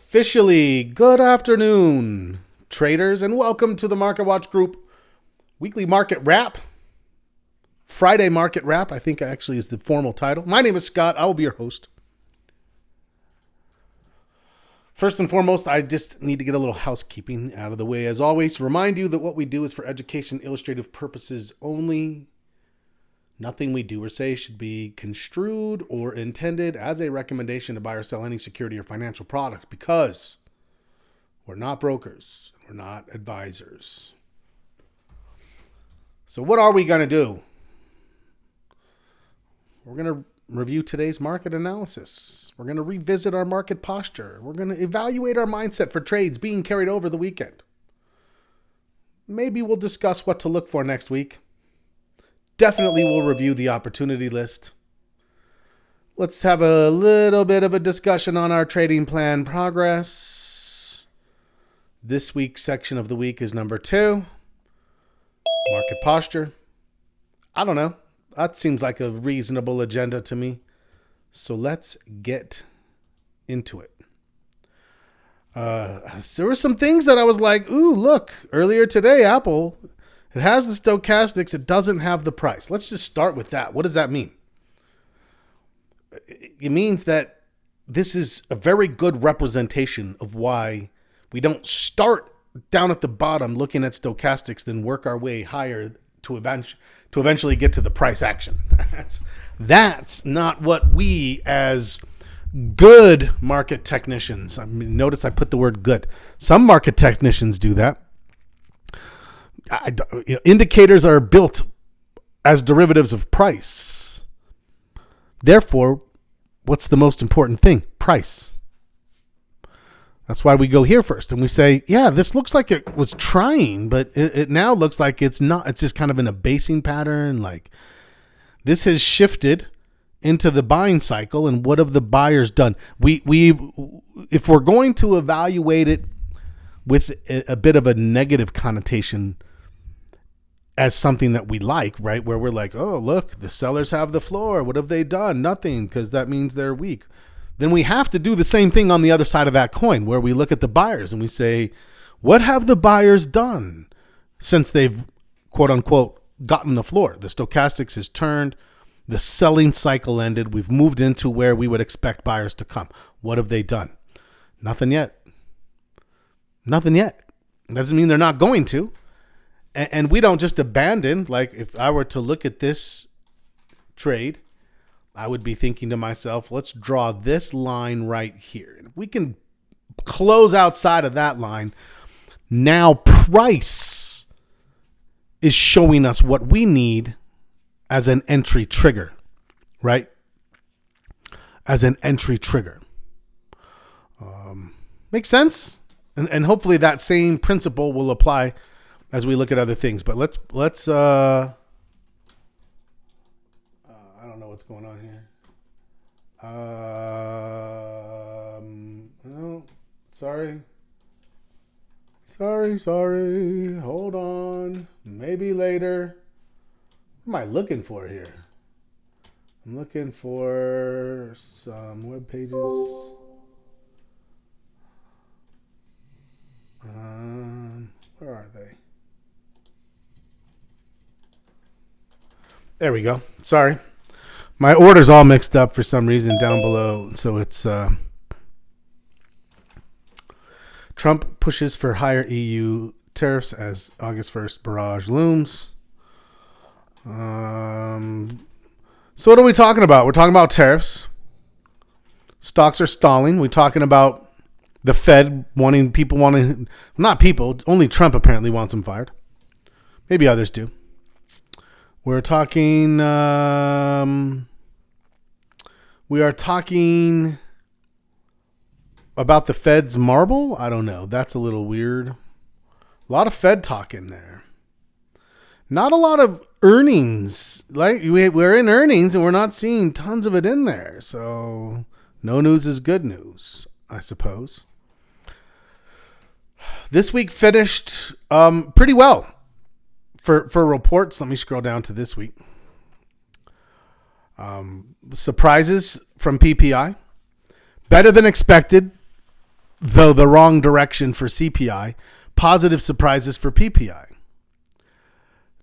Officially, good afternoon, traders, and welcome to the Market Watch Group weekly market wrap. Friday market wrap, I think actually is the formal title. My name is Scott. I will be your host. First and foremost, I just need to get a little housekeeping out of the way. As always, to remind you that what we do is for education, illustrative purposes only. Nothing we do or say should be construed or intended as a recommendation to buy or sell any security or financial product because we're not brokers. We're not advisors. So what are we going to do? We're going to review today's market analysis. We're going to revisit our market posture. We're going to evaluate our mindset for trades being carried over the weekend. Maybe we'll discuss what to look for next week. Definitely we'll review the opportunity list. Let's have a little bit of a discussion on our trading plan progress. This week's section of the week is number 2. Market posture. I don't know. That seems like a reasonable agenda to me. So let's get into it. There were some things that I was like, ooh, look, earlier today, Apple, it has the stochastics. It doesn't have the price. Let's just start with that. What does that mean? It means that this is a very good representation of why we don't start down at the bottom looking at stochastics, then work our way higher to eventually get to the price action. That's not what we as good market technicians, notice I put the word good. Some market technicians do that. Indicators are built as derivatives of price. Therefore, what's the most important thing? Price. That's why we go here first and we say, yeah, this looks like it was trying, but it now looks like it's not. It's just kind of in a basing pattern. Like this has shifted into the buying cycle. And what have the buyers done? If we're going to evaluate it with a bit of a negative connotation as something that we like, right? Where we're like, oh, look, the sellers have the floor. What have they done? Nothing, because that means they're weak. Then we have to do the same thing on the other side of that coin where we look at the buyers and we say, what have the buyers done since they've, quote unquote, gotten the floor? The stochastics has turned. The selling cycle ended. We've moved into where we would expect buyers to come. What have they done? Nothing yet. Nothing yet. Doesn't mean they're not going to. And we don't just abandon. Like if I were to look at this trade, I would be thinking to myself, let's draw this line right here. And if we can close outside of that line, now price is showing us what we need as an entry trigger, right? As an entry trigger. Makes sense? And hopefully that same principle will apply as we look at other things. But let's I don't know what's going on here. No, sorry. Hold on. Maybe later. What am I looking for here? I'm looking for some web pages. Where are they? There we go. Sorry. My order's all mixed up for some reason down below. So it's Trump pushes for higher EU tariffs as August 1st barrage looms. So what are we talking about? We're talking about tariffs. Stocks are stalling. We're talking about the Fed only Trump apparently wants them fired. Maybe others do. We are talking about the Fed's marble. I don't know. That's a little weird. A lot of Fed talk in there. Not a lot of earnings. Like we're in earnings and we're not seeing tons of it in there. So no news is good news, I suppose. This week finished pretty well. For reports, let me scroll down to this week. Surprises from PPI. Better than expected. though the wrong direction for CPI, positive surprises for PPI.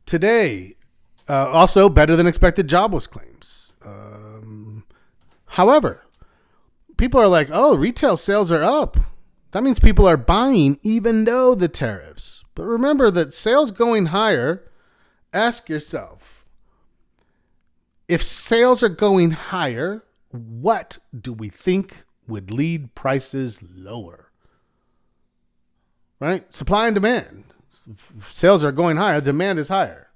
Today, also better than expected jobless claims. However, people are like, oh, retail sales are up. That means people are buying even though the tariffs. But remember that sales going higher, ask yourself, if sales are going higher, what do we think would lead prices lower? Right? Supply and demand. If sales are going higher, demand is higher.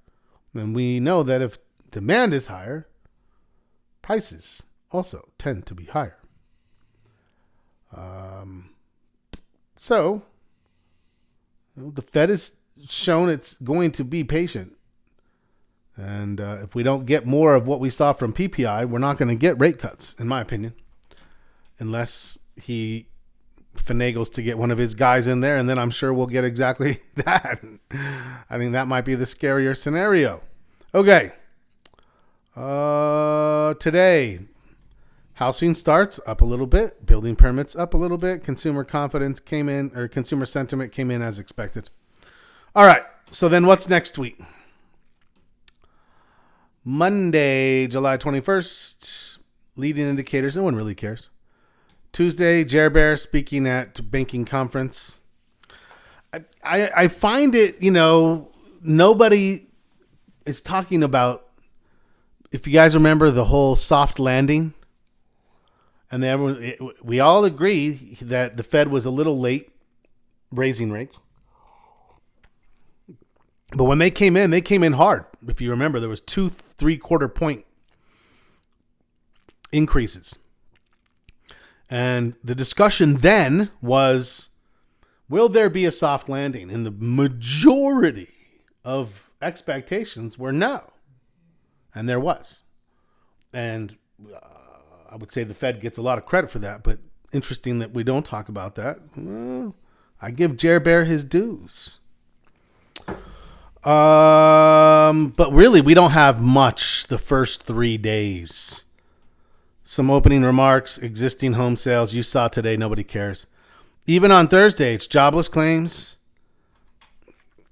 And we know that if demand is higher, prices also tend to be higher. So the Fed has shown it's going to be patient. And if we don't get more of what we saw from PPI, we're not going to get rate cuts, in my opinion, unless he finagles to get one of his guys in there, and then I'm sure we'll get exactly that. I think that might be the scarier scenario. Okay. Today, housing starts up a little bit, building permits up a little bit, consumer confidence came in, or consumer sentiment came in as expected. All right. So then what's next week? Monday, July 21st, leading indicators. No one really cares. Tuesday, Jer Bear speaking at banking conference. I find it, nobody is talking about, if you guys remember the whole soft landing, and we all agree that the Fed was a little late raising rates. But when they came in hard. If you remember, there was 2 3/4 point increases. And the discussion then was, will there be a soft landing? And the majority of expectations were no. And there was. And I would say the Fed gets a lot of credit for that, but interesting that we don't talk about that. Well, I give Jer Bear his dues. But really, we don't have much the first 3 days. Some opening remarks, existing home sales. You saw today, nobody cares. Even on Thursday, it's jobless claims.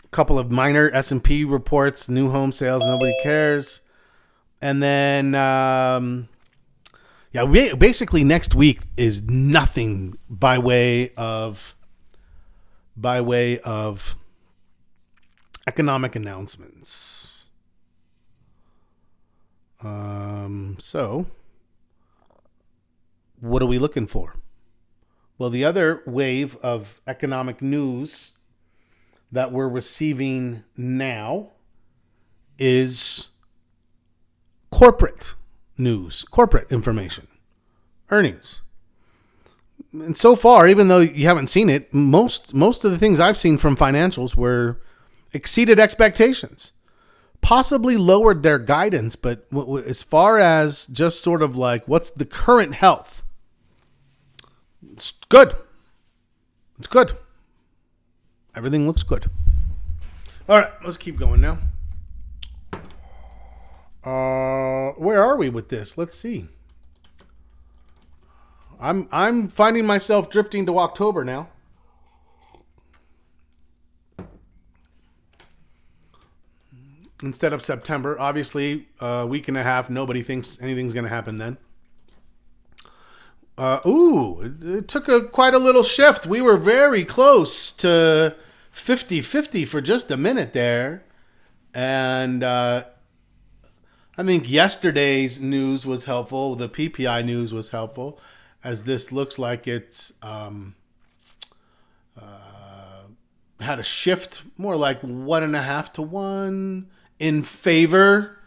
A couple of minor S&P reports, new home sales, nobody cares. And then, basically next week is nothing by way of economic announcements. So what are we looking for? Well, the other wave of economic news that we're receiving now is corporate news, corporate information, earnings. And so far, even though you haven't seen it, most of the things I've seen from financials were exceeded expectations, possibly lowered their guidance. But as far as just sort of like what's the current health, it's good. It's good. Everything looks good. All right, let's keep going now. Where are we with this? Let's see. I'm finding myself drifting to October now. Instead of September. Obviously, a week and a half, nobody thinks anything's going to happen then. It took quite a little shift. We were very close to 50-50 for just a minute there. And I think yesterday's news was helpful. The PPI news was helpful, as this looks like it's had a shift more like 1.5 to 1 in favor.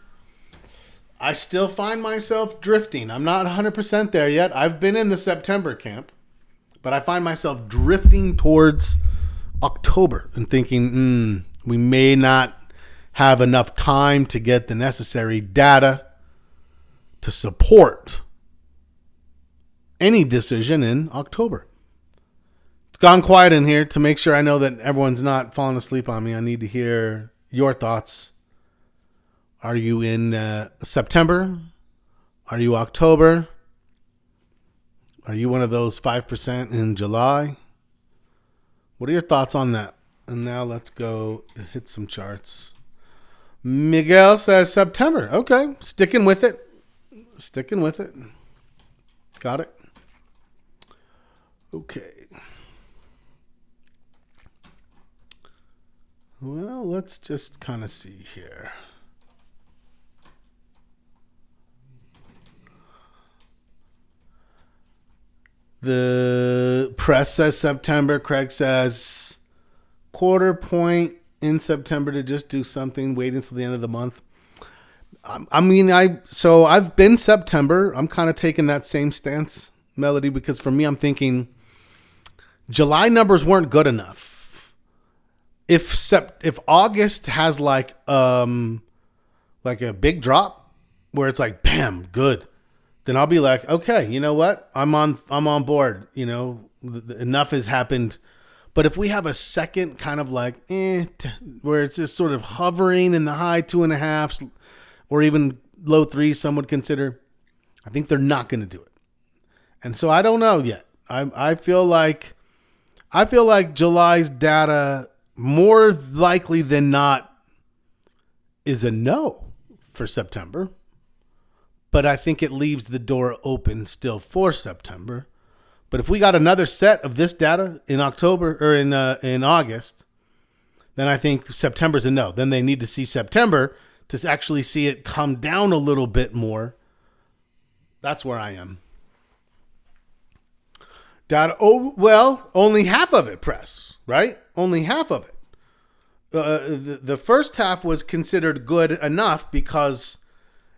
I still find myself drifting. I'm not 100% there yet. I've been in the September camp, but I find myself drifting towards October and thinking, we may not have enough time to get the necessary data to support any decision in October. It's gone quiet in here to make sure I know that everyone's not falling asleep on me. I need to hear your thoughts. Are you in September? Are you October? Are you one of those 5% in July? What are your thoughts on that? And now let's go hit some charts. Miguel says September. Okay, sticking with it. Sticking with it. Got it. Okay. Well, let's just kind of see here. The press says September. Craig says quarter point in September to just do something. Wait until the end of the month. So I've been September. I'm kind of taking that same stance, Melody, because for me, I'm thinking July numbers weren't good enough. If August has like a big drop where it's like bam, good, then I'll be like, okay, you know what? I'm on board. You know, enough has happened. But if we have a second kind of like, where it's just sort of hovering in the high 2.5s or even low 3s, some would consider, I think they're not going to do it. And so I don't know yet. I feel like July's data more likely than not is a no for September. But I think it leaves the door open still for September. But if we got another set of this data in October or in August, then I think September's a no. Then they need to see September to actually see it come down a little bit more. That's where I am. Data. Oh, well, only half of it, press, right? Only half of it. The first half was considered good enough because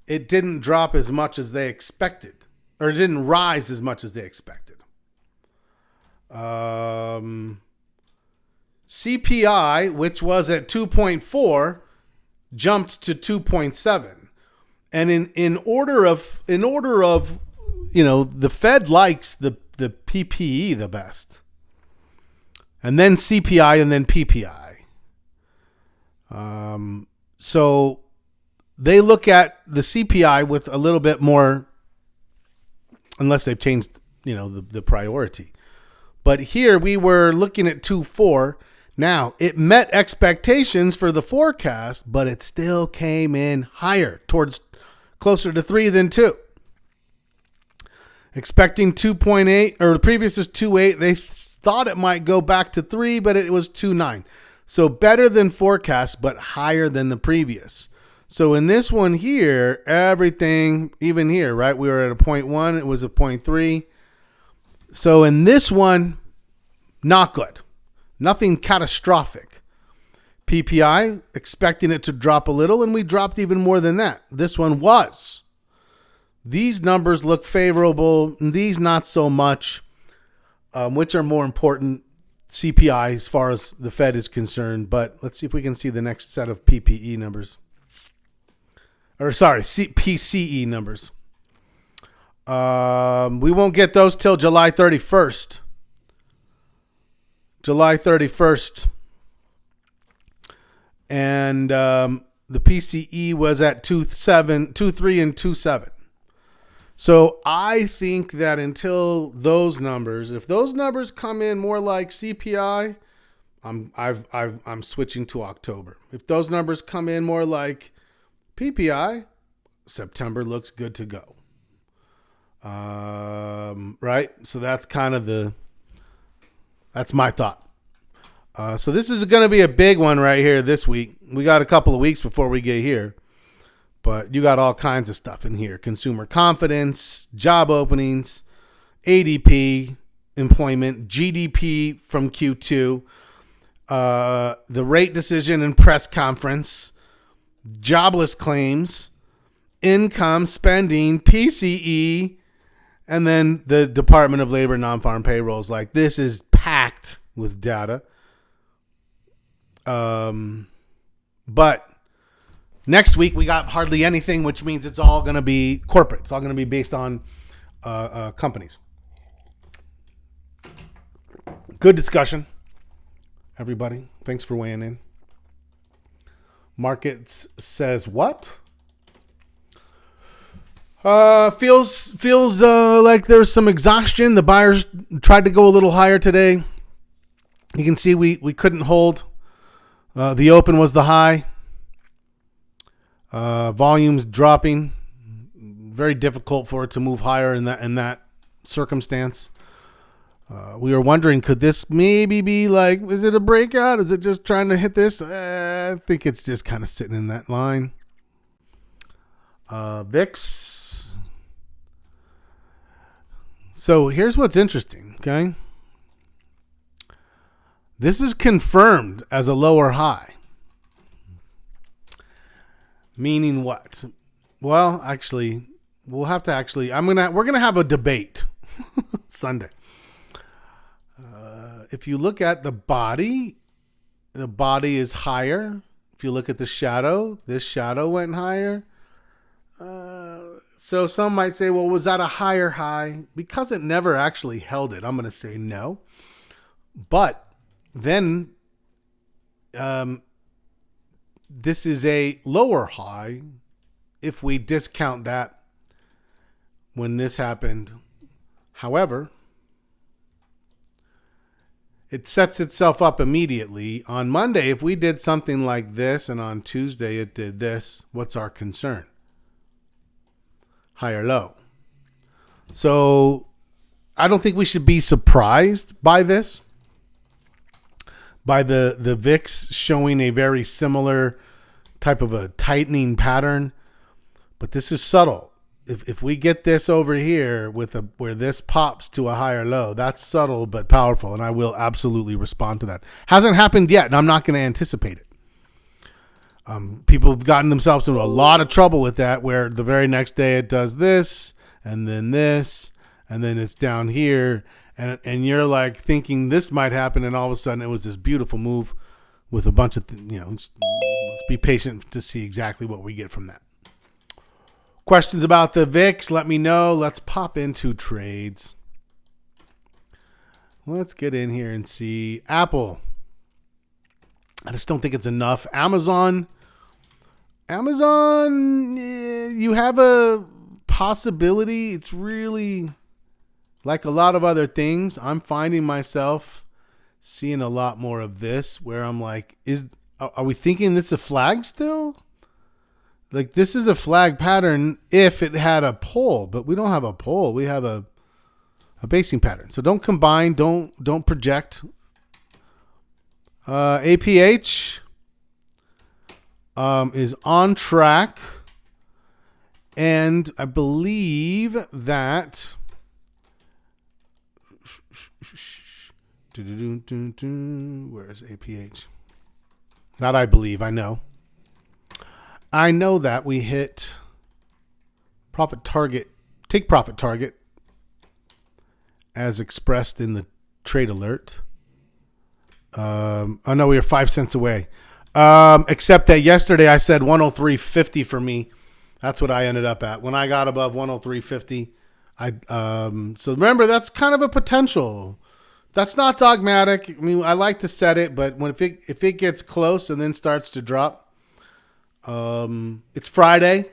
it didn't drop as much as they expected, or it didn't rise as much as they expected. CPI, which was at 2.4, jumped to 2.7, and in order of the Fed likes the PPE the best, and then CPI, and then PPI. So they look at the CPI with a little bit more, unless they've changed, the priority. But here we were looking at 2.4. Now, it met expectations for the forecast, but it still came in higher, towards closer to 3 than 2. Expecting 2.8, or the previous was 2.8. They thought it might go back to 3, but it was 2.9. So better than forecast, but higher than the previous. So in this one here, everything, even here, right? We were at a 0.1. It was a 0.3. So in this one, not good. Nothing catastrophic. PPI, expecting it to drop a little, and we dropped even more than that. This one was. These numbers look favorable, and these not so much. Which are more important? CPI as far as the Fed is concerned. But let's see if we can see the next set of PPE numbers. PCE numbers. We won't get those till July 31st. July 31st. And the PCE was at 2.3 and 2.7. So I think that until those numbers, if those numbers come in more like CPI, I'm switching to October. If those numbers come in more like PPI, September looks good to go. Right? So that's kind of that's my thought. So this is going to be a big one right here this week. We got a couple of weeks before we get here, but you got all kinds of stuff in here. Consumer confidence, job openings, ADP, employment, GDP from Q2, the rate decision and press conference, jobless claims, income, spending, PCE, and then the Department of Labor non-farm payrolls. Like, this is packed with data. But next week we got hardly anything, which means it's all going to be corporate. It's all going to be based on companies. Good discussion, everybody. Thanks for weighing in. Markets says what? Feels like there's some exhaustion. The buyers tried to go a little higher today. You can see we couldn't hold. The open was the high. Volumes dropping. Very difficult for it to move higher in that circumstance. We were wondering, could this maybe be like, is it a breakout? Is it just trying to hit this? I think it's just kind of sitting in that line. VIX. So here's what's interesting, okay? This is confirmed as a lower high. Meaning what? Well, actually, we're gonna have a debate Sunday. If you look at the body is higher. If you look at the shadow, this shadow went higher. So some might say, well, was that a higher high? Because it never actually held it, I'm going to say no. But then this is a lower high if we discount that when this happened. However, it sets itself up immediately. On Monday, if we did something like this and on Tuesday it did this, what's our concern? High or low. So I don't think we should be surprised by this. By the VIX showing a very similar type of a tightening pattern. But this is subtle. If we get this over here where this pops to a higher low, that's subtle but powerful, and I will absolutely respond to that. Hasn't happened yet, and I'm not going to anticipate it. People have gotten themselves into a lot of trouble with that, where the very next day it does this, and then it's down here, and you're like thinking this might happen, and all of a sudden it was this beautiful move with a bunch of let's be patient to see exactly what we get from that. Questions about the VIX, let me know. Let's pop into trades. Let's get in here and see Apple. I just don't think it's enough. Amazon, you have a possibility. It's really like a lot of other things. I'm finding myself seeing a lot more of this where I'm like, are we thinking it's a flag still? Like, this is a flag pattern if it had a pole, but we don't have a pole. We have a basing pattern. So don't combine, don't project. APH is on track, and I believe that where is APH? Not I believe, I know. I know that we hit profit target, take profit target as expressed in the trade alert. Oh no, we were 5 cents away. Except that yesterday I said 103.50 for me. That's what I ended up at. When I got above 103.50, so remember, that's kind of a potential. That's not dogmatic. I mean, I like to set it, but if it gets close and then starts to drop, it's Friday.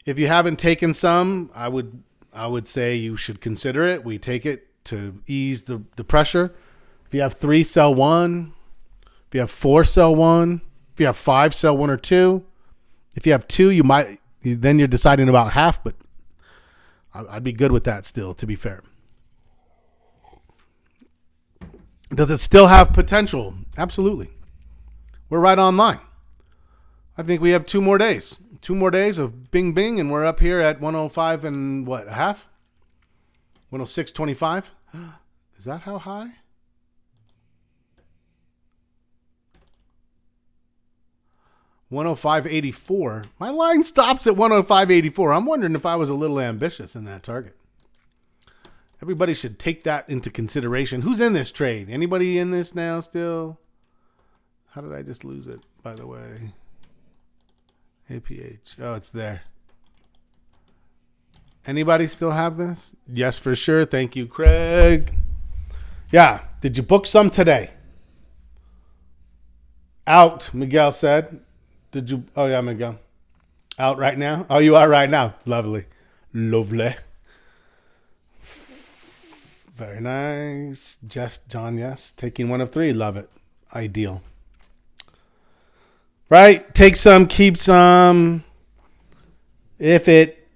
If you haven't taken some, I would say you should consider it. We take it to ease the pressure. If you have 3, sell 1. If you have 4, sell 1. If you have 5, sell 1 or 2. If you have 2, then you're deciding about half, but I'd be good with that still, to be fair. Does it still have potential? Absolutely. We're right online. I think we have 2 more days. 2 more days of bing bing, and we're up here at 105 and what, a half? 106.25? Is that how high? $105.84. My line stops at $105.84. I'm wondering if I was a little ambitious in that target. Everybody should take that into consideration. Who's in this trade? Anybody in this now still? How did I just lose it, by the way? APH. Oh, it's there. Anybody still have this? Yes, for sure. Thank you, Craig. Yeah. Did you book some today? Out, Miguel said. Did you? Oh, yeah, Miguel. Out right now? Oh, you are right now. Lovely. Lovely. Very nice. John, yes. Taking one of three. Love it. Ideal. Right? Take some, keep some. If it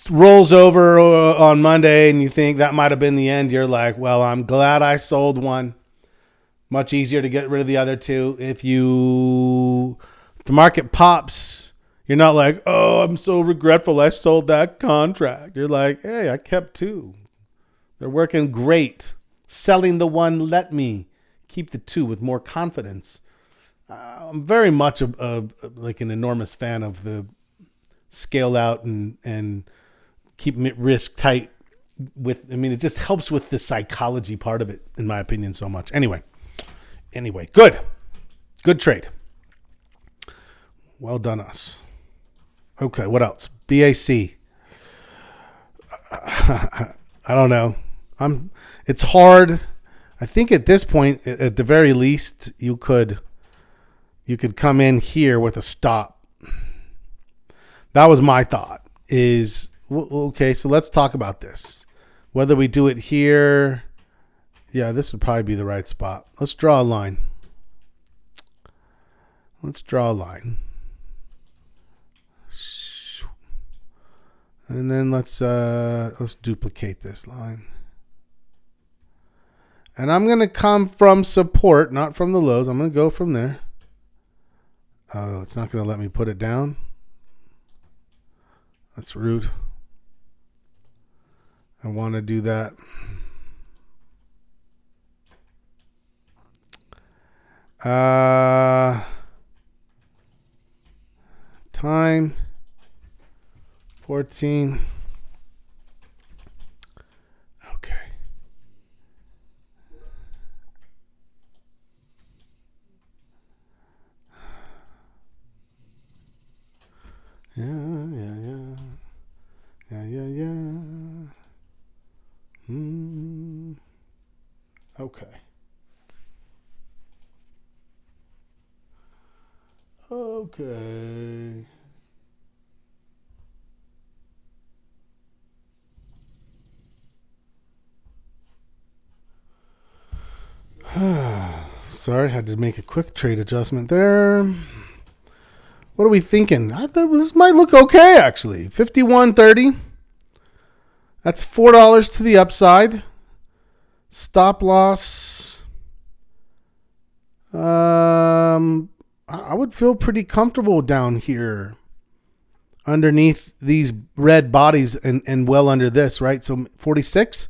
rolls over on Monday and you think that might have been the end, you're like, well, I'm glad I sold one. Much easier to get rid of the other two. If the market pops, you're not like, oh, I'm so regretful I sold that contract. You're like, hey, I kept two. They're working great. Selling the one, let me keep the two with more confidence. I'm very much like an enormous fan of the scale out and keep risk tight. It just helps with the psychology part of it, in my opinion, so much. Anyway, good trade. Well done, us. Okay, what else? BAC. I don't know. It's hard. I think at this point, at the very least, you could come in here with a stop. That was my thought. Okay, so let's talk about this. Whether we do it here, yeah, this would probably be the right spot. Let's draw a line. And then let's duplicate this line. And I'm going to come from support, not from the lows. I'm going to go from there. Oh, it's not going to let me put it down. That's rude. I want to do that. Time 14. Okay. Yeah. Okay. Sorry, had to make a quick trade adjustment there. What are we thinking? I thought this might look okay, actually. 51.30. That's $4 to the upside. Stop loss. I would feel pretty comfortable down here underneath these red bodies and well under this, right? So 46,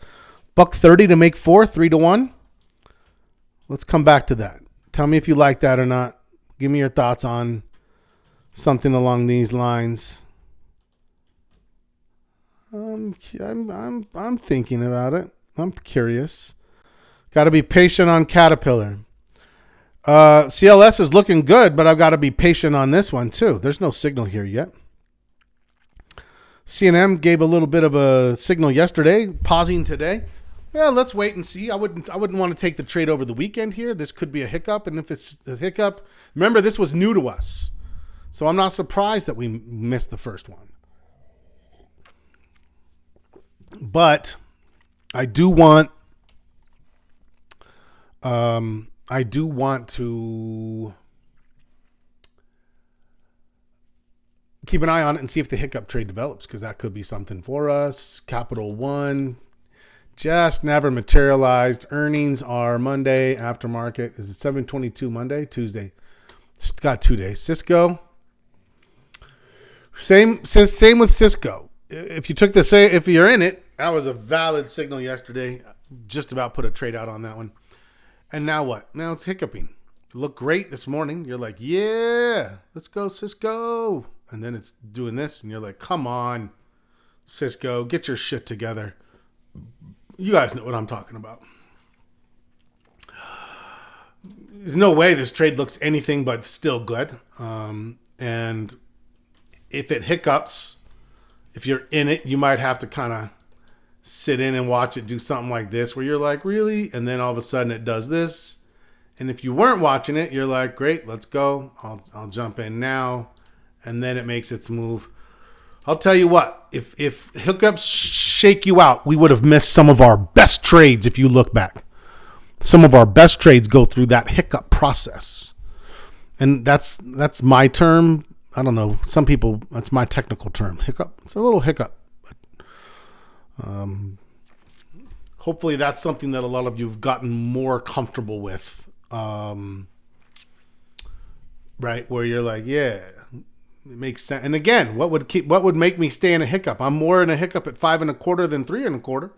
$1.30 to make 3-1. Let's come back to that. Tell me if you like that or not. Give me your thoughts on something along these lines. I'm thinking about it. I'm curious. Got to be patient on Caterpillar. CLS is looking good, but I've got to be patient on this one too. There's no signal here yet. CNM gave a little bit of a signal yesterday, pausing today. Yeah, let's wait and see. I wouldn't want to take the trade over the weekend here. This could be a hiccup, and if it's a hiccup, remember this was new to us, so I'm not surprised that we missed the first one. But I do want to keep an eye on it and see if the hiccup trade develops, because that could be something for us. Capital One just never materialized. Earnings are Monday. Aftermarket is it 7/22 Monday, Tuesday. It's got 2 days. Cisco, same with Cisco. If you're in it, that was a valid signal yesterday. Just about put a trade out on that one. And now what? Now it's hiccuping. It looked great this morning. You're like, yeah, let's go Cisco. And then it's doing this, and you're like, come on, Cisco, get your shit together. You guys know what I'm talking about. There's no way this trade looks anything but still good. And if it hiccups, if you're in it, you might have to kind of sit in and watch it do something like this, where you're like, really? And then all of a sudden it does this. And if you weren't watching it, you're like, great, let's go. I'll jump in now. And then it makes its move. I'll tell you what, if hiccups shake you out, we would have missed some of our best trades if you look back. Some of our best trades go through that hiccup process. And that's my term. I don't know. Some people, that's my technical term. Hiccup. It's a little hiccup. Hopefully that's something that a lot of you have gotten more comfortable with. Right? Where you're like, yeah, it makes sense. And again, what would make me stay in a hiccup? I'm more in a hiccup at 5 1/4 than 3 1/4.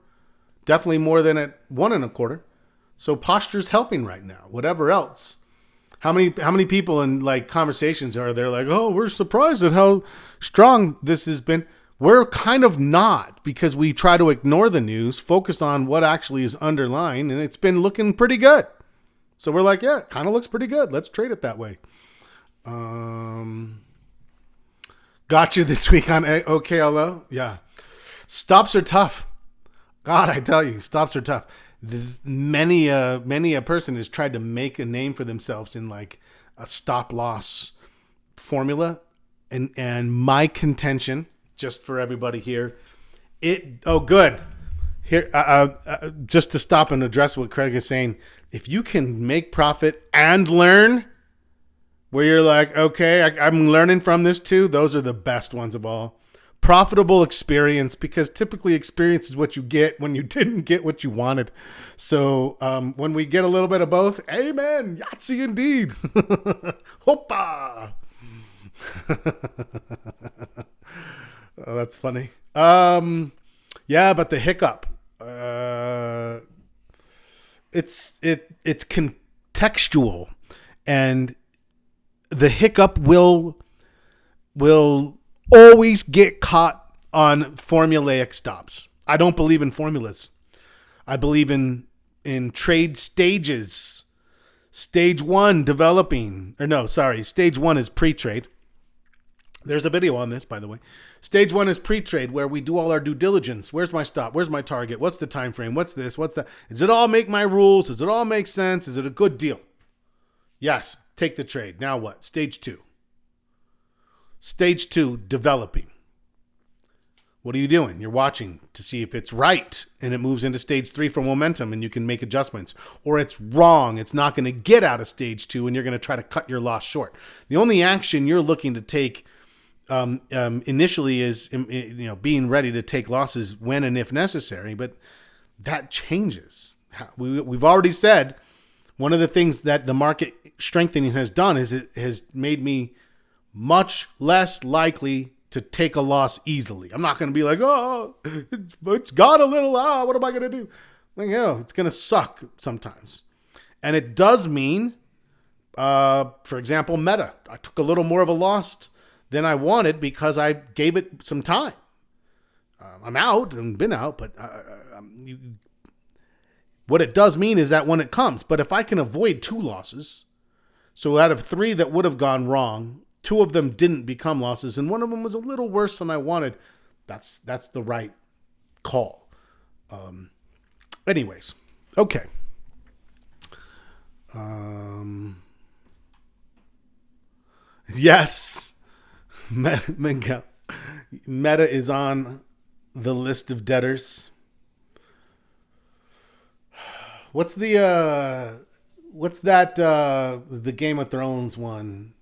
Definitely more than at 1 1/4. So posture's helping right now. Whatever else. How many people in like conversations are there like, oh, we're surprised at how strong this has been. We're kind of not, because we try to ignore the news, focus on what actually is underlying, and it's been looking pretty good. So we're like, yeah, it kind of looks pretty good. Let's trade it that way. Got you this week on OKLO. Yeah. Stops are tough. God, I tell you, stops are tough. Many a person has tried to make a name for themselves in like a stop loss formula. And my contention, just for everybody here, good. Here, just to stop and address what Craig is saying, if you can make profit and learn, where you're like, okay, I'm learning from this too, those are the best ones of all. Profitable experience, because typically experience is what you get when you didn't get what you wanted. So when we get a little bit of both, amen, Yahtzee indeed. Hoppa. Oh, that's funny. Yeah, but the hiccup, it's contextual, and the hiccup will always get caught on formulaic stops. I don't believe in formulas. I believe in trade stages. Stage 1 developing, stage 1 is pre-trade. There's a video on this, by the way. Stage 1 is pre-trade, where we do all our due diligence. Where's my stop? Where's my target? What's the time frame? What's this? What's that? Does it all make my rules? Does it all make sense? Is it a good deal? Yes, take the trade. Now what? Stage 2. Stage 2, developing. What are you doing? You're watching to see if it's right, and it moves into stage 3 for momentum, and you can make adjustments. Or it's wrong. It's not going to get out of stage 2, and you're going to try to cut your loss short. The only action you're looking to take initially is being ready to take losses when and if necessary, but that changes. We've already said one of the things that the market strengthening has done is it has made me much less likely to take a loss easily. I'm not going to be like, oh, it's gone a little. What am I going to do? Like, it's going to suck sometimes. And it does mean, for example, Meta. I took a little more of a loss than I wanted because I gave it some time. I'm out and been out, but what it does mean is that when it comes, but if I can avoid 2 losses, so out of 3 that would have gone wrong, 2 of them didn't become losses, and one of them was a little worse than I wanted, that's the right call. Anyways, okay. Yes. Meta is on the list of debtors. What's that the Game of Thrones one?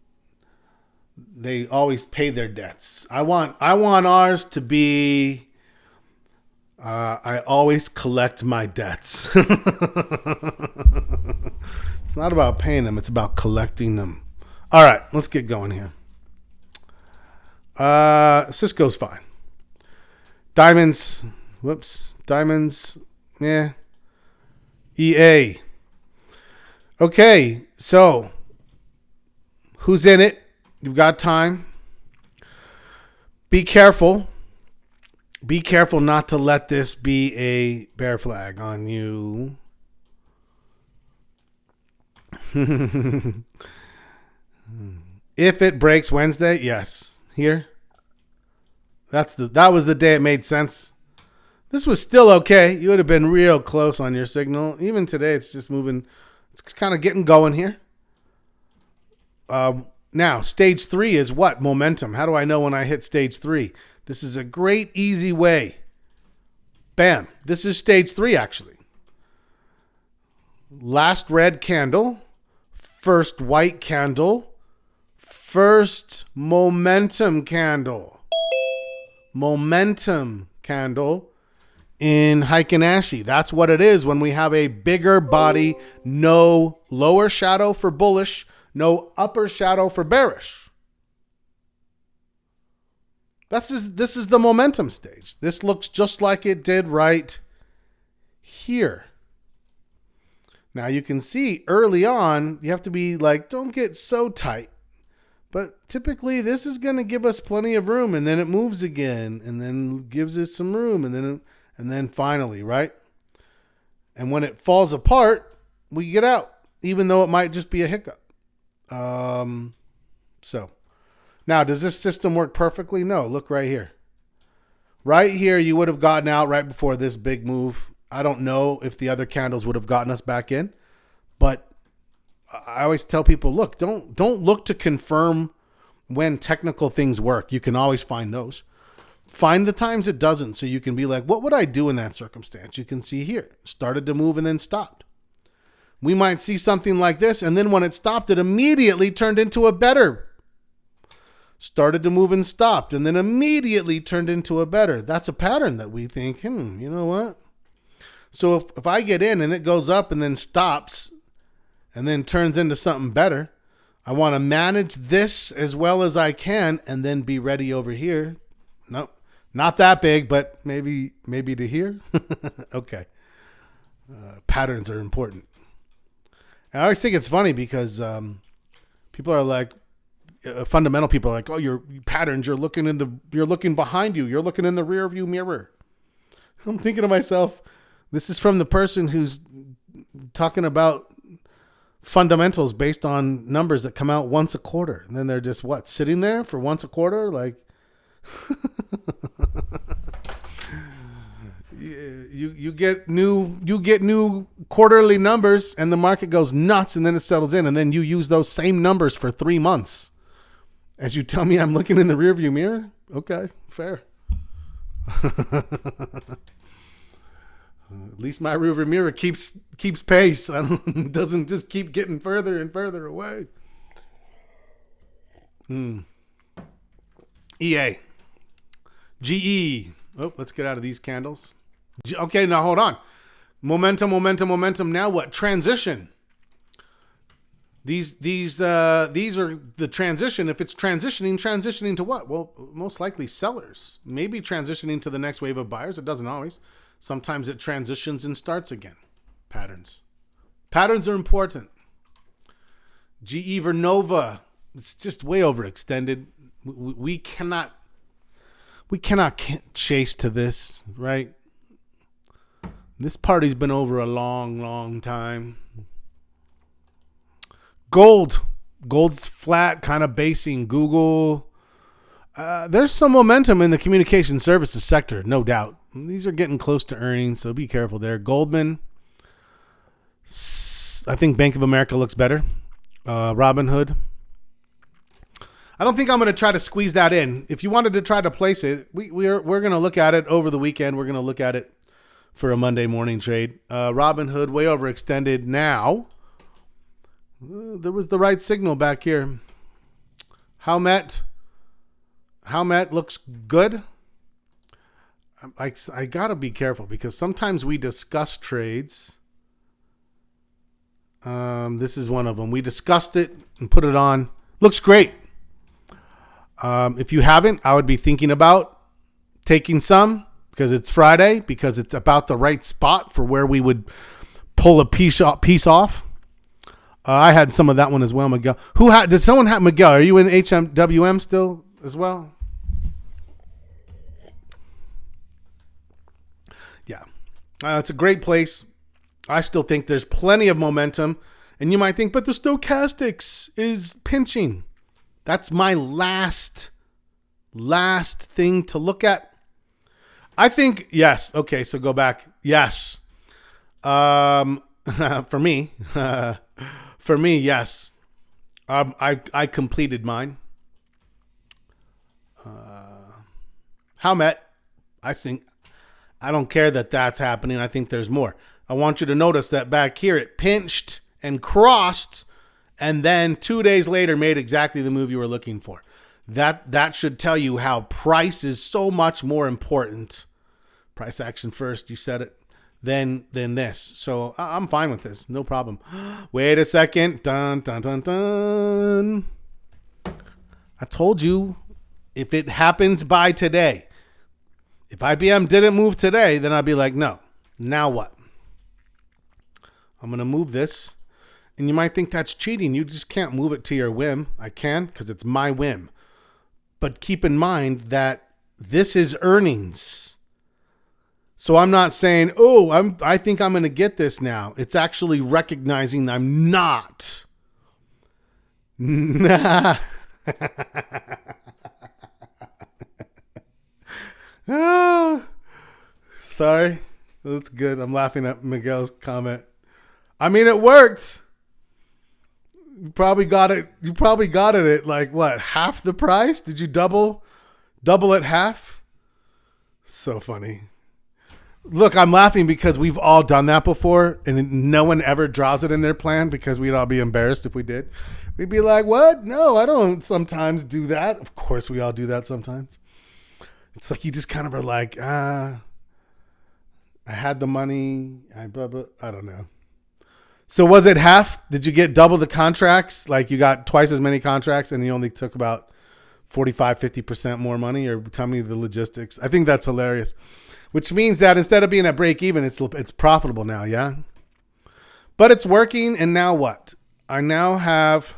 They always pay their debts. I want ours to be I always collect my debts. It's not about paying them, it's about collecting them. All right, let's get going here. Cisco's fine. Diamonds, yeah. EA. Okay, so who's in it? You've got time. Be careful. Be careful not to let this be a bear flag on you. If it breaks Wednesday, yes. Here. That was the day it made sense. This was still okay. You would have been real close on your signal. Even today, it's just moving. It's kind of getting going here. Now, stage 3 is what? Momentum. How do I know when I hit stage 3? This is a great, easy way. Bam. This is stage 3, actually. Last red candle, first white candle, first momentum candle. Momentum candle in Heikin Ashi. That's what it is when we have a bigger body, no lower shadow for bullish, no upper shadow for bearish. This is the momentum stage. This looks just like it did right here. Now you can see early on, you have to be like, don't get so tight. But typically this is going to give us plenty of room, and then it moves again, and then gives us some room, and then finally, right? And when it falls apart, we get out, even though it might just be a hiccup. So now, does this system work perfectly? No, look right here. Right here, you would have gotten out right before this big move. I don't know if the other candles would have gotten us back in, but I always tell people, look, don't look to confirm when technical things work. You can always find those. Find the times it doesn't, so you can be like, what would I do in that circumstance? You can see here, started to move and then stopped. We might see something like this, and then when it stopped, it immediately turned into a better. Started to move and stopped, and then immediately turned into a better. That's a pattern that we think, you know what? So if I get in and it goes up and then stops and then turns into something better, I want to manage this as well as I can and then be ready over here. No, not that big, but maybe to here. Okay. Patterns are important. And I always think it's funny because people are like, fundamental people are like, oh, your patterns, you're looking behind you. You're looking in the rear view mirror. I'm thinking to myself, this is from the person who's talking about fundamentals based on numbers that come out once a quarter. And then they're just sitting there for once a quarter? Like, you get new quarterly numbers and the market goes nuts and then it settles in. And then you use those same numbers for 3 months. As you tell me I'm looking in the rearview mirror? Okay, fair. At least my rearview mirror keeps pace. Doesn't just keep getting further and further away. EA. GE. Oh, let's get out of these candles. Okay, now hold on. Momentum. Now what? Transition. These are the transition. If it's transitioning to what? Well, most likely sellers. Maybe transitioning to the next wave of buyers. It doesn't always. Sometimes it transitions and starts again. Patterns are important. GE Vernova. It's just way overextended. We cannot chase to this, right? This party's been over a long, long time. Gold's flat, kind of basing. Google. There's some momentum in the communication services sector, no doubt. These are getting close to earnings, so be careful there. Goldman. I think Bank of America looks better. Robinhood. I don't think I'm going to try to squeeze that in. If you wanted to try to place it, we're going to look at it over the weekend. We're going to look at it for a Monday morning trade. Robinhood, way overextended now. There was the right signal back here. Howmet looks good. I got to be careful because sometimes we discuss trades. This is one of them. We discussed it and put it on. Looks great. If you haven't, I would be thinking about taking some because it's Friday, because it's about the right spot for where we would pull a piece off. I had some of that one as well, Miguel. Does someone have Miguel? Are you in HMWM still as well? Yeah. It's a great place. I still think there's plenty of momentum. And you might think, but the stochastics is pinching. That's my last thing to look at. I think, yes. Okay, so go back. Yes. For me, yes. I completed mine. How met? I think I don't care that that's happening. I think there's more. I want you to notice that back here it pinched and crossed, and then 2 days later made exactly the move you were looking for. That should tell you how price is so much more important. Price action first, you said it, than this. So I'm fine with this, no problem. Wait a second, dun dun dun dun. I told you, if it happens by today, if IBM didn't move today, then I'd be like, no. Now what? I'm gonna move this, and you might think that's cheating. You just can't move it to your whim. I can because it's my whim. But keep in mind that this is earnings. So I'm not saying, oh, I think I'm going to get this now. It's actually recognizing I'm not. Nah. Sorry. That's good. I'm laughing at Miguel's comment. I mean, it worked. You probably got it. You probably got it at like what, half the price? Did you double at half? So funny. Look, I'm laughing because we've all done that before, and no one ever draws it in their plan because we'd all be embarrassed if we did. We'd be like, "What? No, I don't sometimes do that." Of course, we all do that sometimes. It's like you just kind of are like, I had the money. I don't know. So was it half? Did you get double the contracts? Like you got twice as many contracts and you only took about 45, 50% more money? Or tell me the logistics. I think that's hilarious. Which means that instead of being at break even, it's profitable now, yeah? But it's working, and now what? I now have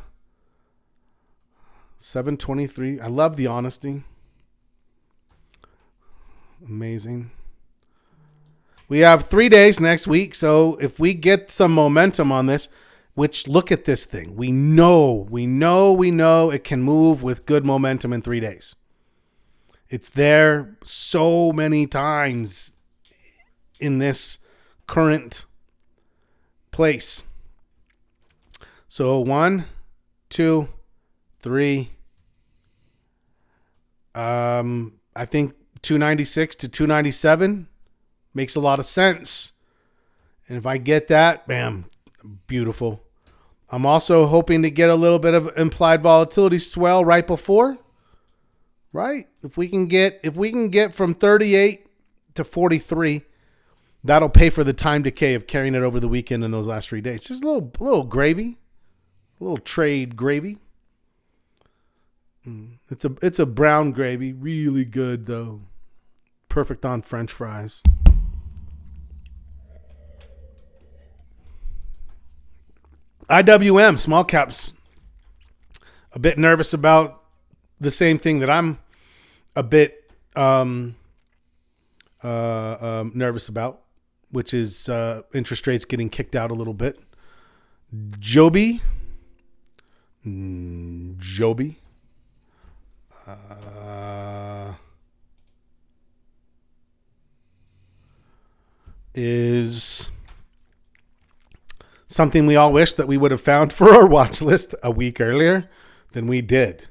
723. I love the honesty. Amazing. We have 3 days next week, so if we get some momentum on this, which look at this thing. We know it can move with good momentum in 3 days. It's there so many times in this current place. So 1, 2, 3. I think 296 to 297 makes a lot of sense. And if I get that, bam, beautiful. I'm also hoping to get a little bit of implied volatility swell right before. Right? If we can get from 38 to 43, that'll pay for the time decay of carrying it over the weekend in those last 3 days. Just a little gravy, a little trade gravy. It's a brown gravy, really good though. Perfect on French fries. IWM, small caps. A bit nervous about the same thing that I'm a bit nervous about, which is interest rates getting kicked out a little bit. Joby is something we all wish that we would have found for our watch list a week earlier than we did.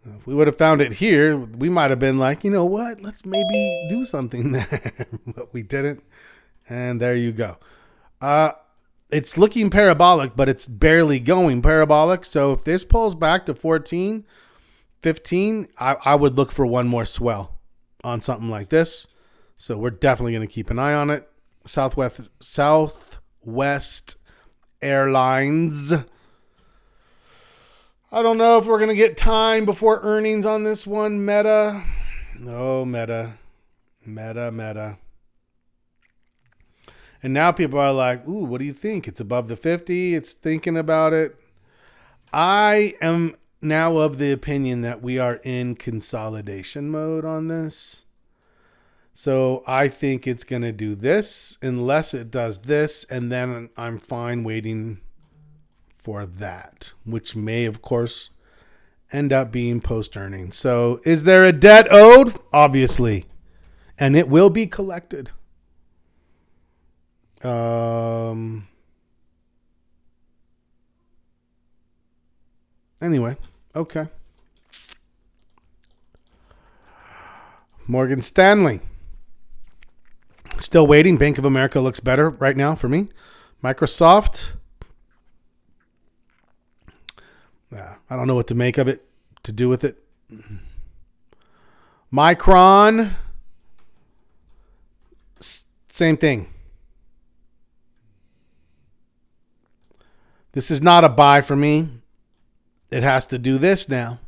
If we would have found it here, we might have been like, you know what, let's maybe do something there. But we didn't. And there you go. It's looking parabolic, but it's barely going parabolic. So if this pulls back to 14, 15, I would look for one more swell on something like this. So we're definitely going to keep an eye on it. Southwest Airlines. I don't know if we're going to get time before earnings on this one. Meta. No, Meta. And now people are like, ooh, what do you think? It's above the 50. It's thinking about it. I am now of the opinion that we are in consolidation mode on this. So I think it's going to do this unless it does this. And then I'm fine waiting for that, which may, of course, end up being post-earnings. So is there a debt owed? Obviously. And it will be collected. Anyway, okay. Morgan Stanley. Still waiting. Bank of America looks better right now for me. Microsoft. I don't know what to make of it, to do with it. Micron. Same thing. This is not a buy for me. It has to do this now.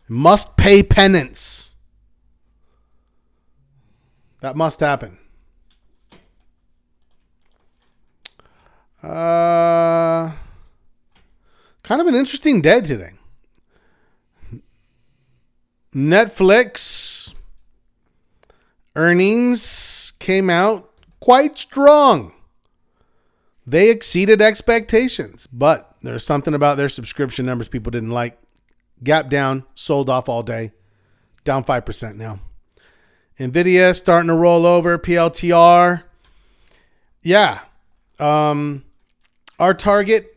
Must pay penance. That must happen. Kind of an interesting day today. Netflix earnings came out quite strong. They exceeded expectations, but there's something about their subscription numbers people didn't like. Gap down, sold off all day, down 5% now. Nvidia starting to roll over, PLTR. Yeah. Our target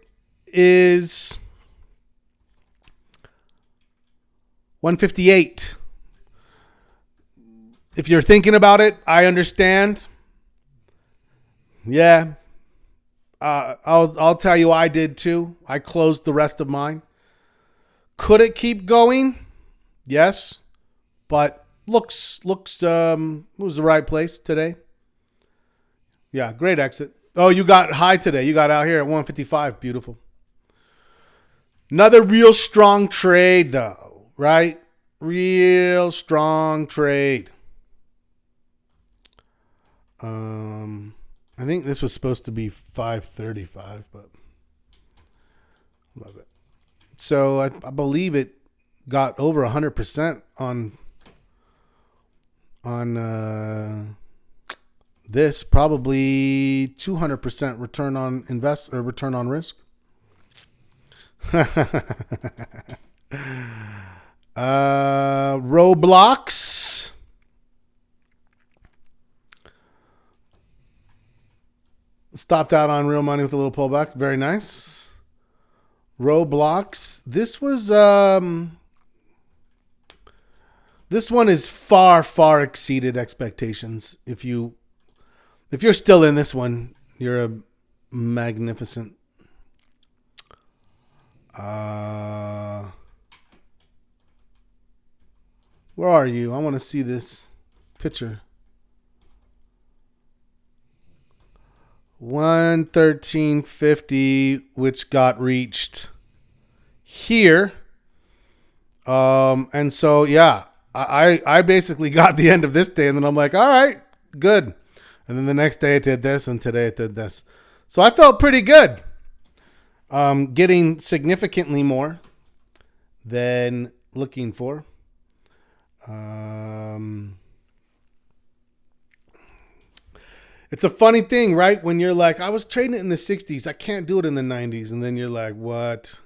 is 158. If you're thinking about it, I understand. Yeah. I'll tell you I did too. I closed the rest of mine. Could it keep going? Yes. But looks was the right place today. Yeah, great exit. Oh, you got high today. You got out here at 155. Beautiful. Another real strong trade though, right? Real strong trade. I think this was supposed to be 535, but love it. So I believe it got over 100% on this, probably 200% return on invest or return on risk. Roblox. Stopped out on real money with a little pullback. Very nice. Roblox. This one is far exceeded expectations. If you're still in this one, you're a magnificent. Where are you? I want to see this picture. 113.50, which got reached here. And so, yeah, I basically got the end of this day and then I'm like, all right, good. And then the next day it did this and today it did this. So I felt pretty good. Getting significantly more than looking for. It's a funny thing, right? When you're like, I was trading it in the 60s. I can't do it in the 90s. And then you're like, what?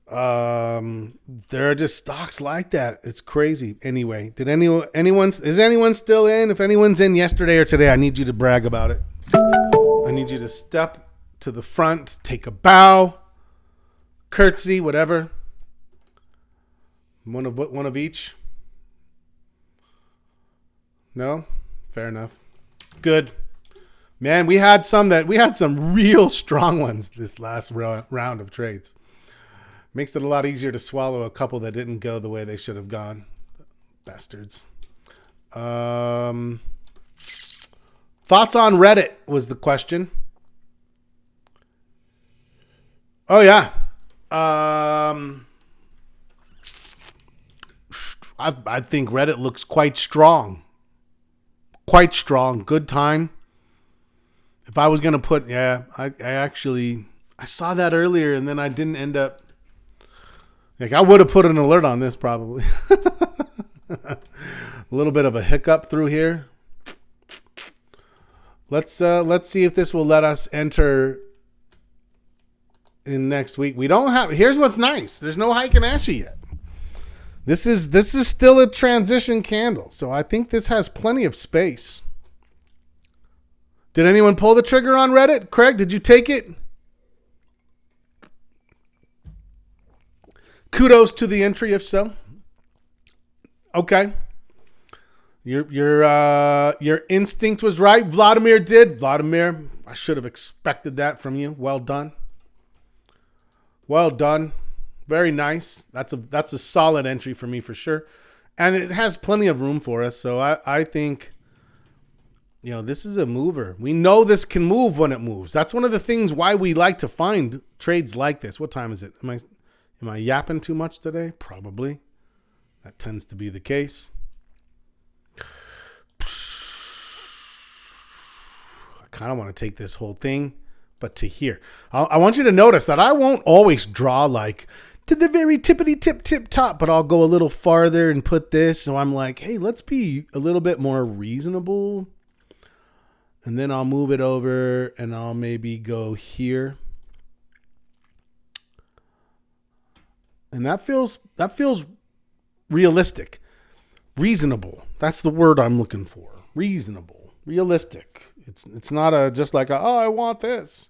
There are just stocks like that. It's crazy. Anyway, is anyone still in? If anyone's in yesterday or today, I need you to brag about it. I need you to step to the front, take a bow, curtsy, whatever. One of each. No? Fair enough. Good. Man, we had some real strong ones this last round of trades. Makes it a lot easier to swallow a couple that didn't go the way they should have gone. Bastards. Thoughts on Reddit was the question. Oh, yeah. I think Reddit looks quite strong. Quite strong. Good time. If I was going to put, I saw that earlier and then I didn't end up. I would have put an alert on this probably. A little bit of a hiccup through here. Let's see if this will let us enter in next week. We don't have. Here's what's nice. There's no Heiken Ashi yet. This is still a transition candle, so I think this has plenty of space. Did anyone pull the trigger on Reddit? Craig, did you take it? Kudos to the entry, if so. Okay. Your instinct was right. Vladimir did. Vladimir, I should have expected that from you. Well done. Well done. Very nice. That's a solid entry for me for sure. And it has plenty of room for us. So I think, this is a mover. We know this can move when it moves. That's one of the things why we like to find trades like this. What time is it? Am I yapping too much today? Probably. That tends to be the case. I kind of want to take this whole thing, but to here. I want you to notice that I won't always draw like to the very tippity tip top, but I'll go a little farther and put this. So I'm like, hey, let's be a little bit more reasonable. And then I'll move it over and I'll maybe go here. And that feels realistic. Reasonable. That's the word I'm looking for. Reasonable. Realistic. It's not just like I want this.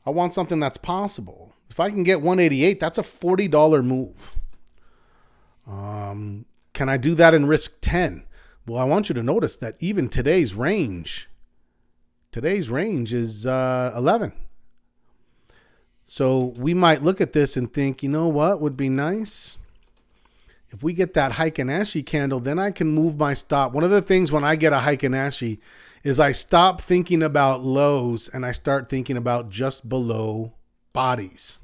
I want something that's possible. If I can get 188, that's a $40 move. Can I do that and risk 10? Well, I want you to notice that even today's range is 11. So we might look at this and think, you know what would be nice? If we get that Heikin Ashi candle, then I can move my stop. One of the things when I get a Heikin Ashi is I stop thinking about lows and I start thinking about just below bodies.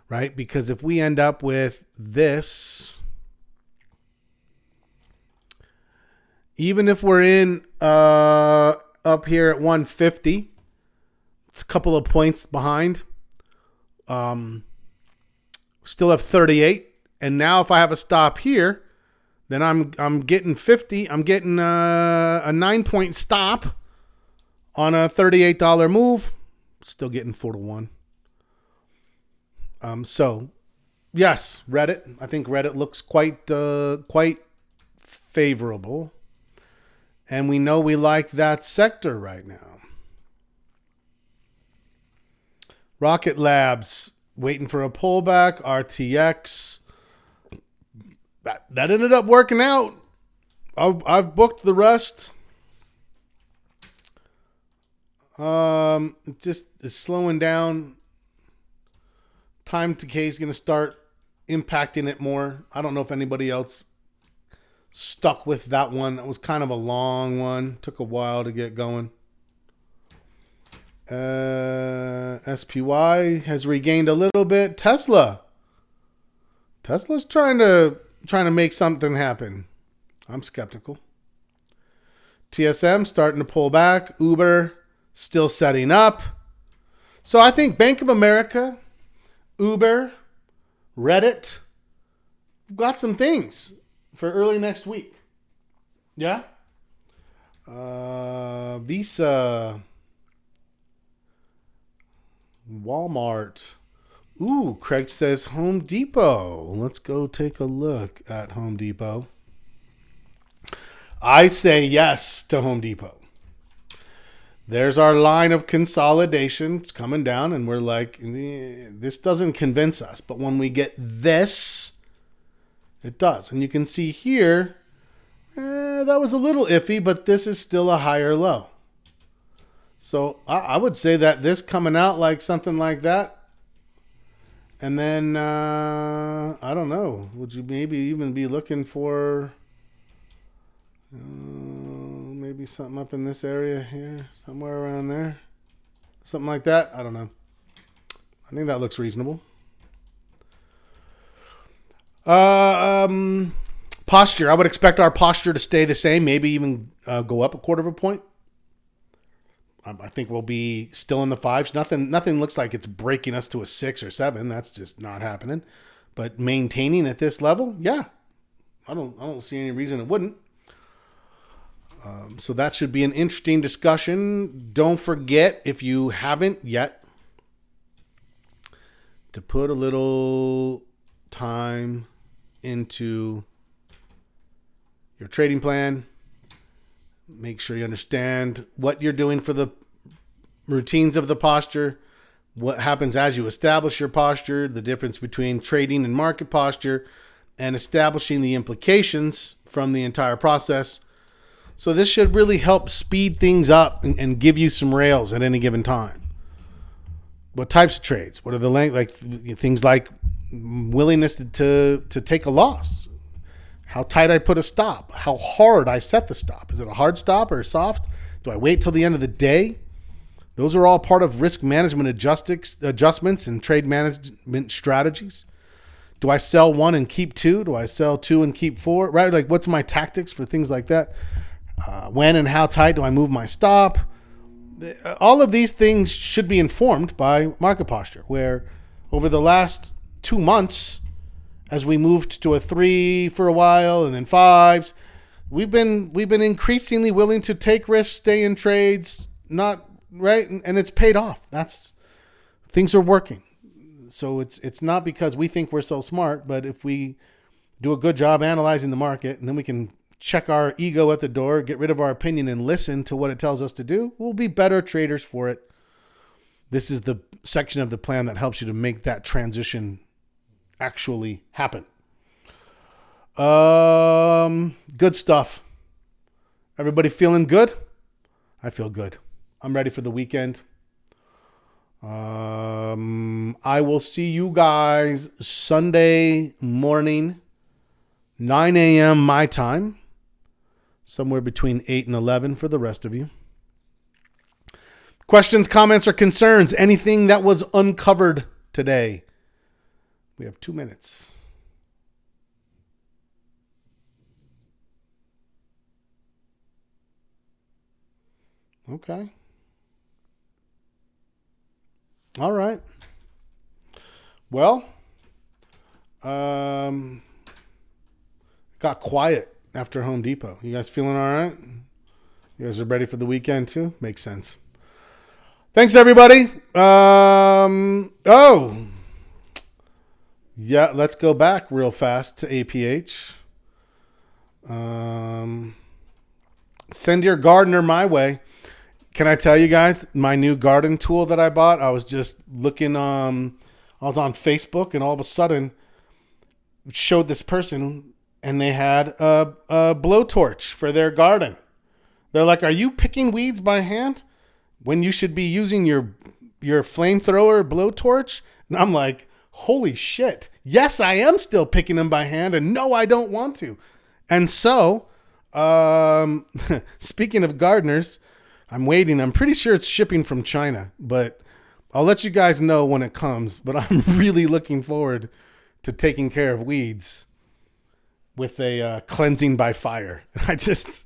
Right? Because if we end up with this, even if we're in up here at 150, it's a couple of points behind. Still have 38. And now if I have a stop here, then I'm getting 50. I'm getting a 9-point stop on a $38 move. Still getting 4-1. So yes, Reddit. I think Reddit looks quite favorable. And we know we like that sector right now. Rocket Labs waiting for a pullback. RTX. That ended up working out. I've booked the rest. It just is slowing down. Time decay is going to start impacting it more. I don't know if anybody else stuck with that one. It was kind of a long one. Took a while to get going. SPY has regained a little bit. Tesla's trying to make something happen. I'm skeptical. TSM starting to pull back. Uber still setting up. So I think Bank of America, Uber, Reddit, got some things for early next week. Yeah? Visa, Walmart. Ooh, Craig says Home Depot. Let's go take a look at Home Depot. I say yes to Home Depot. There's our line of consolidation. It's coming down, and we're like, this doesn't convince us. But when we get this, it does. And you can see here, that was a little iffy, but this is still a higher low. So I would say that this coming out like something like that, and then, I don't know, would you maybe even be looking for maybe something up in this area here, somewhere around there? Something like that? I don't know. I think that looks reasonable. Posture. I would expect our posture to stay the same, maybe even go up a quarter of a point. I think we'll be still in the fives. Nothing looks like it's breaking us to a 6 or 7. That's just not happening. But maintaining at this level, yeah, I don't see any reason it wouldn't. So that should be an interesting discussion. Don't forget, if you haven't yet, to put a little time into your trading plan. Make sure you understand what you're doing for the routines of the posture, what happens as you establish your posture, the difference between trading and market posture, and establishing the implications from the entire process. So this should really help speed things up and give you some rails at any given time. What types of trades? What are the length? Like things like willingness to take a loss. How tight I put a stop. How hard I set the stop. Is it a hard stop or soft? Do I wait till the end of the day? Those are all part of risk management adjustments and trade management strategies. Do I sell one and keep two? Do I sell two and keep four? Right? Like, what's my tactics for things like that? When and how tight do I move my stop? All of these things should be informed by market posture, where over the last 2 months, as we moved to a 3 for a while and then 5s, we've been increasingly willing to take risks, stay in trades, not right, and it's paid off. Things are working. So it's not because we think we're so smart, but if we do a good job analyzing the market, and then we can check our ego at the door, get rid of our opinion, and listen to what it tells us to do, we'll be better traders for it. This is the section of the plan that helps you to make that transition actually happen. Good stuff. Everybody feeling good? I feel good. I'm ready for the weekend. I will see you guys Sunday morning, 9 a.m. my time, somewhere between 8 and 11 for the rest of you. Questions, comments, or concerns? Anything that was uncovered today? We have 2 minutes. Okay. All right. Well, got quiet after Home Depot. You guys feeling all right? You guys are ready for the weekend too? Makes sense. Thanks, everybody. Yeah, let's go back real fast to APH. Send your gardener my way. Can I tell you guys my new garden tool that I bought? I was just looking, I was on Facebook, and all of a sudden it showed this person, and they had a blowtorch for their garden. They're like, are you picking weeds by hand when you should be using your flamethrower blowtorch? And I'm like, holy shit. Yes, I am still picking them by hand, and no, I don't want to. And so, speaking of gardeners, I'm waiting. I'm pretty sure it's shipping from China, but I'll let you guys know when it comes. But I'm really looking forward to taking care of weeds with a cleansing by fire. There's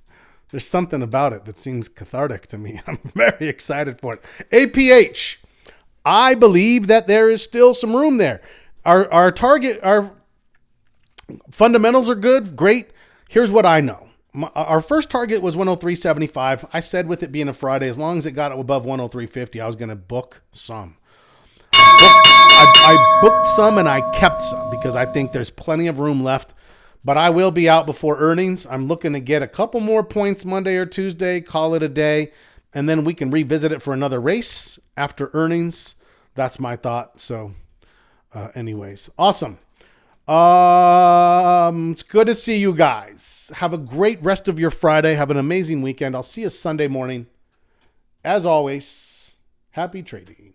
something about it that seems cathartic to me. I'm very excited for it. APH, I believe that there is still some room there. Our target, our fundamentals are good, great. Here's what I know. Our first target was 103.75. I said with it being a Friday, as long as it got above 103.50, I was going to book some. I booked some and I kept some because I think there's plenty of room left. But I will be out before earnings. I'm looking to get a couple more points Monday or Tuesday, call it a day, and then we can revisit it for another race after earnings. That's my thought. So anyways, awesome. It's good to see you guys. Have a great rest of your Friday. Have an amazing weekend. I'll see you Sunday morning. As always, happy trading.